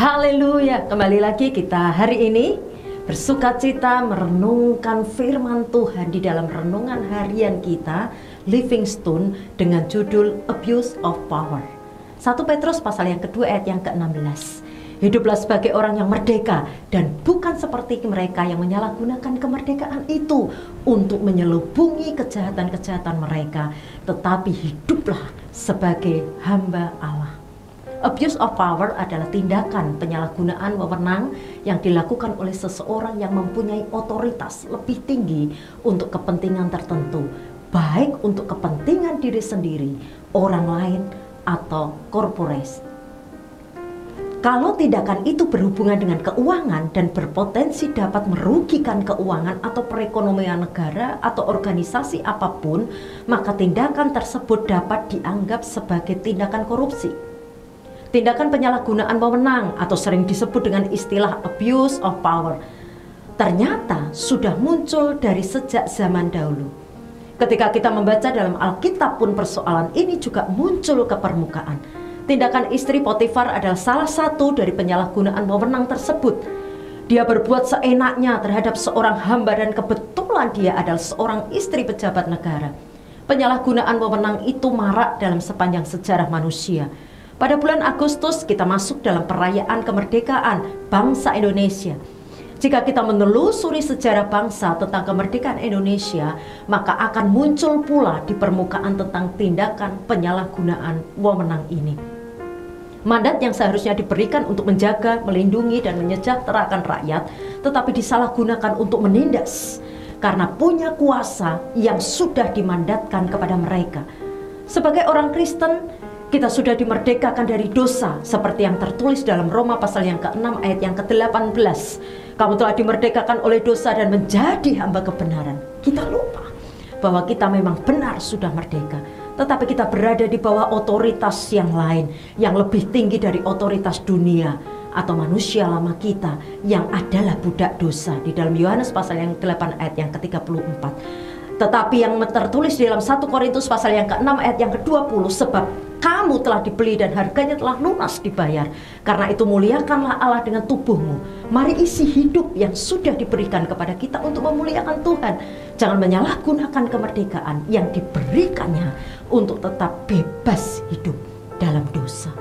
Haleluya, kembali lagi kita hari ini bersukacita merenungkan firman Tuhan di dalam renungan harian kita Living Stone dengan judul Abuse of Power. 1 Petrus pasal yang kedua ayat yang ke-16. Hiduplah sebagai orang yang merdeka dan bukan seperti mereka yang menyalahgunakan kemerdekaan itu untuk menyelubungi kejahatan-kejahatan mereka, tetapi hiduplah sebagai hamba Allah. Abuse of power adalah tindakan penyalahgunaan wewenang yang dilakukan oleh seseorang yang mempunyai otoritas lebih tinggi untuk kepentingan tertentu, baik untuk kepentingan diri sendiri, orang lain, atau korporasi. Kalau tindakan itu berhubungan dengan keuangan dan berpotensi dapat merugikan keuangan atau perekonomian negara atau organisasi apapun, maka tindakan tersebut dapat dianggap sebagai tindakan korupsi. Tindakan penyalahgunaan wewenang atau sering disebut dengan istilah abuse of power ternyata sudah muncul dari sejak zaman dahulu. Ketika kita membaca dalam Alkitab pun persoalan ini juga muncul ke permukaan. Tindakan istri Potifar adalah salah satu dari penyalahgunaan wewenang tersebut. Dia berbuat seenaknya terhadap seorang hamba dan kebetulan dia adalah seorang istri pejabat negara. Penyalahgunaan wewenang itu marak dalam sepanjang sejarah manusia. Pada bulan Agustus kita masuk dalam perayaan kemerdekaan bangsa Indonesia. Jika kita menelusuri sejarah bangsa tentang kemerdekaan Indonesia, maka akan muncul pula di permukaan tentang tindakan penyalahgunaan wewenang ini. Mandat yang seharusnya diberikan untuk menjaga, melindungi, dan menyejahterakan rakyat, tetapi disalahgunakan untuk menindas karena punya kuasa yang sudah dimandatkan kepada mereka. Sebagai orang Kristen, kita sudah dimerdekakan dari dosa seperti yang tertulis dalam Roma pasal yang ke-6 ayat yang ke-18. Kamu telah dimerdekakan oleh dosa dan menjadi hamba kebenaran. Kita lupa bahwa kita memang benar sudah merdeka, tetapi kita berada di bawah otoritas yang lain, yang lebih tinggi dari otoritas dunia atau manusia lama kita yang adalah budak dosa. Di dalam Yohanes pasal yang ke-8 ayat yang ke-34. Tetapi yang tertulis di dalam 1 Korintus pasal yang ke-6 ayat yang ke-20, sebab kamu telah dibeli dan harganya telah lunas dibayar. Karena itu muliakanlah Allah dengan tubuhmu. Mari isi hidup yang sudah diberikan kepada kita untuk memuliakan Tuhan. Jangan menyalahgunakan kemerdekaan yang diberikannya untuk tetap bebas hidup dalam dosa.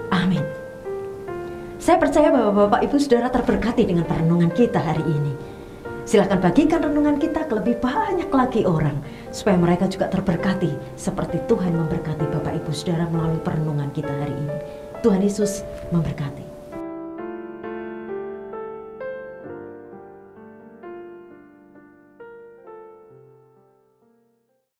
Amin. Saya percaya bahwa Bapak Ibu Saudara terberkati dengan perenungan kita hari ini. Silahkan bagikan renungan kita ke lebih banyak lagi orang, supaya mereka juga terberkati seperti Tuhan memberkati Bapak Ibu Saudara melalui perenungan kita hari ini. Tuhan Yesus memberkati.